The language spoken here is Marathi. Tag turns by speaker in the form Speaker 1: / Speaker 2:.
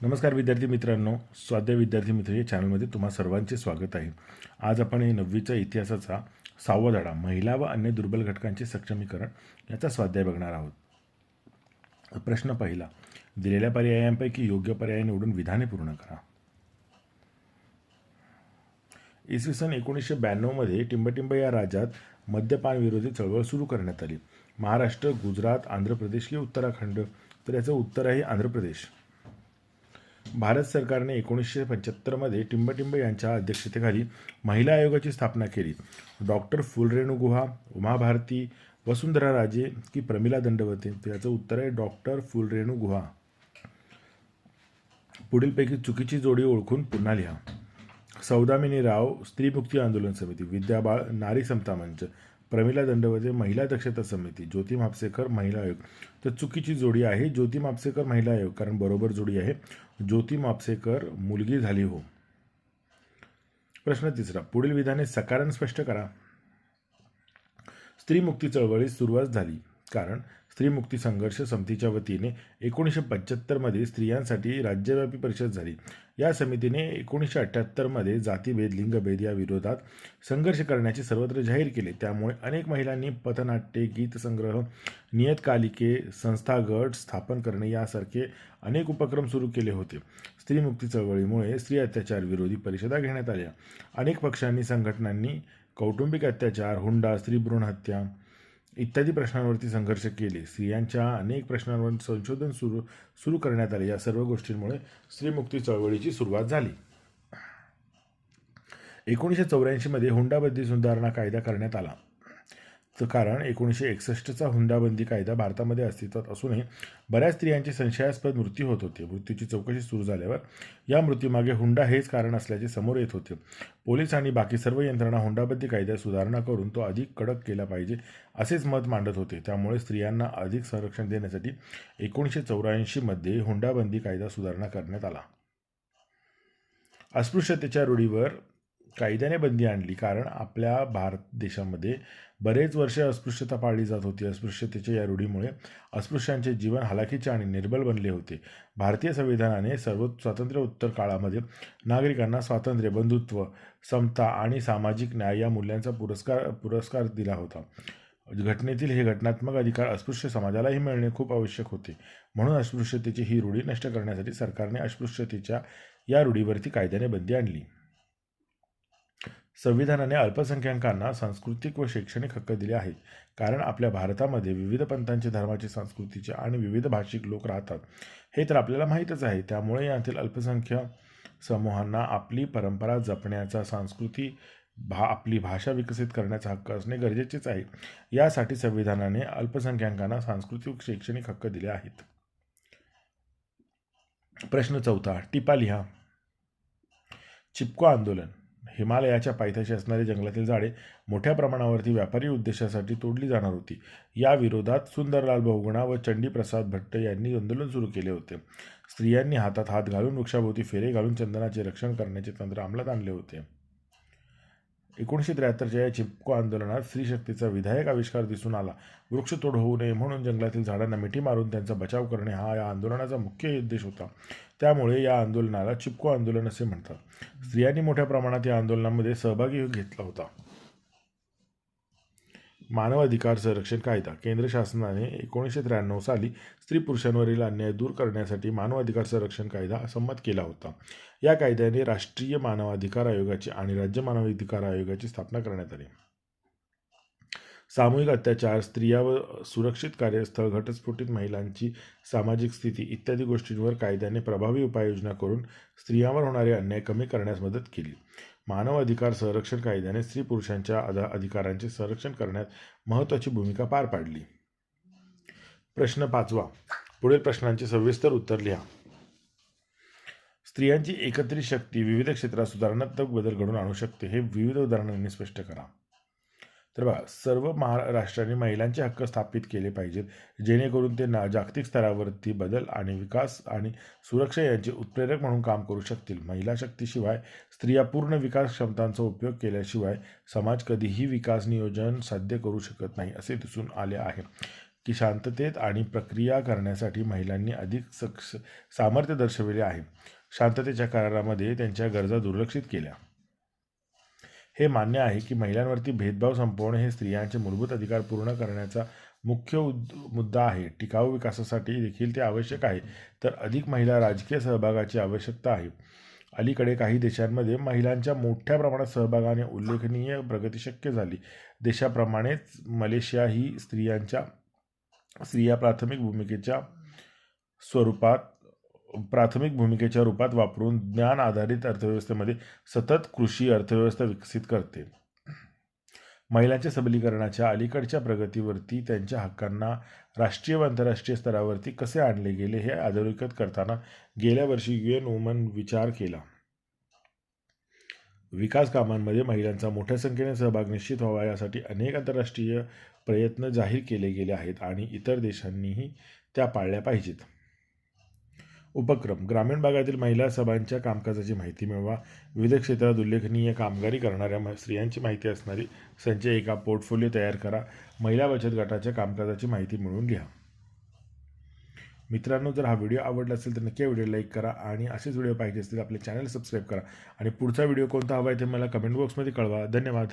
Speaker 1: नमस्कार विद्यार्थी मित्रांनो, स्वाध्याय विद्यार्थी मित्र या चॅनलमध्ये तुम्हा सर्वांचे स्वागत आहे. आज आपण 9वीच्या इतिहासाचा 6वा धडा महिला व अन्य दुर्बल घटकांचे सक्षमीकरण याचा स्वाध्याय बघणार आहोत. प्रश्न पहिला, दिलेल्या पर्यायांपैकी योग्य पर्याय निवडून विधाने पूर्ण करा. इसवी सन 1992मध्ये टिंबटिंब या राज्यात मद्यपान विरोधी चळवळ सुरू करण्यात आली. महाराष्ट्र, गुजरात, आंध्र प्रदेश की उत्तराखंड? तर याचं उत्तर आहे आंध्र प्रदेश. भारत सरकारने 1975मध्ये टिंबटिंब यांच्या अध्यक्षतेखाली महिला आयोगाची स्थापना केली. डॉक्टर फुलरेणू गुहा, उमा भारती, वसुंधरा राजे की प्रमिला दंडवते? याचं उत्तर आहे डॉक्टर फुलरेणू गुहा. पुढीलपैकी चुकीची जोडी ओळखून पुन्हा लिहा. सौदामिनी राव स्त्री मुक्ती आंदोलन समिती, विद्याबाळ नारी समता मंच, प्रमिला दंडवते महिला दक्षता समिती, ज्योती म्हापसेकर महिला आयोग? तर चुकीची जोडी आहे ज्योती म्हापसेकर महिला आयोग, कारण बरोबर जोडी आहे ज्योती म्हापसेकर मुलगी झाली हो. प्रश्न तिसरा, पुढील विधाने सकारण स्पष्ट करा. स्त्री मुक्ती चळवळीस सुरुवात झाली कारण स्त्री मुक्ती संघर्ष समितीच्या वतीने 1975मध्ये स्त्रियांसाठी राज्यव्यापी परिषद झाली. या समितीने 1978मध्ये जातीभेद लिंगभेद या विरोधात संघर्ष करण्याचे सर्वत्र जाहीर केले. त्यामुळे अनेक महिलांनी पथनाट्ये, गीतसंग्रह, नियतकालिके, संस्थागट स्थापन करणे यासारखे अनेक उपक्रम सुरू केले होते. स्त्रीमुक्ती चळवळीमुळे स्त्री अत्याचार विरोधी परिषदा घेण्यात आल्या. अनेक पक्षांनी संघटनांनी कौटुंबिक अत्याचार, हुंडा, स्त्रीभ्रूण हत्या इत्यादी प्रश्नांवरती संघर्ष केले. स्त्रियांच्या अनेक प्रश्नांवर संशोधन सुरू करण्यात आले. या सर्व गोष्टींमुळे स्त्रीमुक्ती चळवळीची सुरुवात झाली. 1984मध्ये हुंडाबंदी सुधारणा कायदा करण्यात आला. तर कारण 1961चा हुंडाबंदी कायदा भारतामध्ये अस्तित्वात असूनही बऱ्याच स्त्रियांचे संशयास्पद मृत्यू होत होते. मृत्यूची चौकशी सुरू झाल्यावर या मृत्यूमागे हुंडा हेच कारण असल्याचे समोर येत होते. पोलीस आणि बाकी सर्व यंत्रणा हुंडाबंदी कायद्यात सुधारणा करून तो अधिक कडक केला पाहिजे असेच मत मांडत होते. त्यामुळे स्त्रियांना अधिक संरक्षण देण्यासाठी 1984मध्ये हुंडाबंदी कायदा सुधारणा करण्यात आला. अस्पृश्यतेच्या रूढीवर कायद्याने बंदी आणली कारण आपल्या भारत देशामध्ये बरेच वर्ष अस्पृश्यता पाळली जात होती. अस्पृश्यतेच्या या रूढीमुळे अस्पृश्यांचे जीवन हलाखीचे आणि निर्बल बनले होते. भारतीय संविधानाने स्वातंत्र्योत्तर काळामध्ये नागरिकांना स्वातंत्र्य, बंधुत्व, समता आणि सामाजिक न्याय या मूल्यांचा पुरस्कार दिला होता. घटनेतील हे घटनात्मक अधिकार अस्पृश्य समाजालाही मिळणे खूप आवश्यक होते. म्हणून अस्पृश्यतेची ही रूढी नष्ट करण्यासाठी सरकारने अस्पृश्यतेच्या या रूढीवरती कायद्याने बंदी आणली. संविधानाने अल्पसंख्याकांना सांस्कृतिक व शैक्षणिक हक्क दिले आहेत. कारण आपल्या भारतामध्ये विविध पंथांचे, धर्माचे, संस्कृतीचे आणि विविध भाषिक लोक राहतात हे तर आपल्याला माहीतच आहे. त्यामुळे यातील अल्पसंख्याक समूहांना आपली परंपरा जपण्याचा, आपली भाषा विकसित करण्याचा हक्क असणे गरजेचेच आहे. यासाठी संविधानाने अल्पसंख्याकांना सांस्कृतिक शैक्षणिक हक्क दिले आहेत. प्रश्न चौथा, टिपा लिहा. चिपको आंदोलन. हिमालयाच्या पायथ्याशी असणारी जंगलातील झाडे मोठ्या प्रमाणावरती व्यापारी उद्देशासाठी तोडली जाणार होती. या विरोधात सुंदरलाल बहुगुणा व चंडीप्रसाद भट्ट यांनी आंदोलन सुरू केले होते. स्त्रियांनी हातात हात घालून वृक्षाभोवती फेरे घालून चंदनाचे रक्षण करण्याचे तंत्र अंमलात आणले होते. 1973च्या या चिपको आंदोलनात स्त्रीशक्तीचा विधायक आविष्कार दिसून आला. वृक्षतोड होऊ नये म्हणून जंगलातील झाडांना मिठी मारून त्यांचा बचाव करणे हा या आंदोलनाचा मुख्य उद्देश होता. त्यामुळे या आंदोलनाला चिपको आंदोलन असे म्हणतात. स्त्रियांनी मोठ्या प्रमाणात या आंदोलनामध्ये सहभागी घेतला होता. मानव अधिकार संरक्षण कायदा. केंद्र शासनाने 1993 साली स्त्री पुरुषांवरील अन्याय दूर करण्यासाठी मानव अधिकार संरक्षण कायदा संमत केला होता. या कायद्याने राष्ट्रीय मानवाधिकार आयोगाची आणि राज्य मानवाधिकार आयोगाची स्थापना करण्यात आली. सामूहिक अत्याचार, स्त्रिया व सुरक्षित कार्यस्थळ, घटस्फोटित महिलांची सामाजिक स्थिती इत्यादी गोष्टींवर कायद्याने प्रभावी उपाययोजना करून स्त्रियांवर होणारे अन्याय कमी करण्यास मदत केली. मानव अधिकार संरक्षण कायद्याने स्त्री पुरुषांच्या अधिकारांचे संरक्षण करण्यात महत्त्वाची भूमिका पार पाडली. प्रश्न पाचवा, पुढील प्रश्नांचे सविस्तर उत्तर लिहा. स्त्रियांची एकत्रित शक्ती विविध क्षेत्रात सुधारणात्मक बदल घडवून आणू शकते हे विविध उदाहरणांनी स्पष्ट करा. तर बघा, सर्व महाराष्ट्राने महिलांचे हक्क स्थापित केले पाहिजेत जेणेकरून ते जागतिक स्तरावरती बदल आणि विकास आणि सुरक्षा यांचे उत्प्रेरक म्हणून काम करू शकतील. महिला शक्तीशिवाय स्त्रिया पूर्ण विकास क्षमतांचा उपयोग केल्याशिवाय समाज कधीही विकास नियोजन साध्य करू शकत नाही असे दिसून आले आहे. की शांततेत आणि प्रक्रिया करण्यासाठी महिलांनी अधिक सामर्थ्य दर्शविले आहे. शांततेच्या करारामध्ये त्यांच्या गरजा दुर्लक्षित केल्या. हे मान्य आहे की महिलांवरती भेदभाव संपवणे हे स्त्रियांचे मूलभूत अधिकार पूर्ण करण्याचा मुख्य मुद्दा आहे. टिकाऊ विकासासाठी देखील ते आवश्यक आहे. तर अधिक महिला राजकीय सहभागाची आवश्यकता आहे. अलीकडे काही देशांमध्ये महिलांच्या मोठ्या प्रमाणात सहभागाने उल्लेखनीय प्रगती शक्य झाली. देशाप्रमाणेच मलेशिया ही स्त्रिया प्राथमिक भूमिकेच्या रूपात वापरून ज्ञान आधारित अर्थव्यवस्थेमध्ये सतत कृषी अर्थव्यवस्था विकसित करते. महिलांच्या सबलीकरणाच्या अलीकडच्या प्रगतीवरती त्यांच्या हक्कांना राष्ट्रीय व आंतरराष्ट्रीय स्तरावरती कसे आणले गेले हे अधोरेखित करताना गेल्या वर्षी UN वुमन विचार केला. विकास कामांमध्ये महिलांचा मोठ्या संख्येने सहभाग निश्चित व्हावा यासाठी अनेक आंतरराष्ट्रीय प्रयत्न जाहीर केले गेले आहेत आणि इतर देशांनीही त्या पाळल्या पाहिजेत. उपक्रम: ग्रामीण भागातील महिला सभांच्या कामकाजाची माहिती मिळवा. विविध क्षेत्रात उल्लेखनीय कामगिरी करणाऱ्या स्त्रियांची माहिती असणारी संच एका पोर्टफोलिओ तयार करा. महिला बचत गटाच्या कामकाजाची माहिती मिळवून लिहा. मित्रांनो, जर हा व्हिडिओ आवडला असेल तर नक्की व्हिडिओ लाईक करा आणि असेच व्हिडिओ पाहिजे असतील आपले चॅनल सबस्क्राईब करा आणि पुढचा व्हिडिओ कोणता हवा आहे ते मला कमेंट बॉक्समध्ये कळवा. धन्यवाद.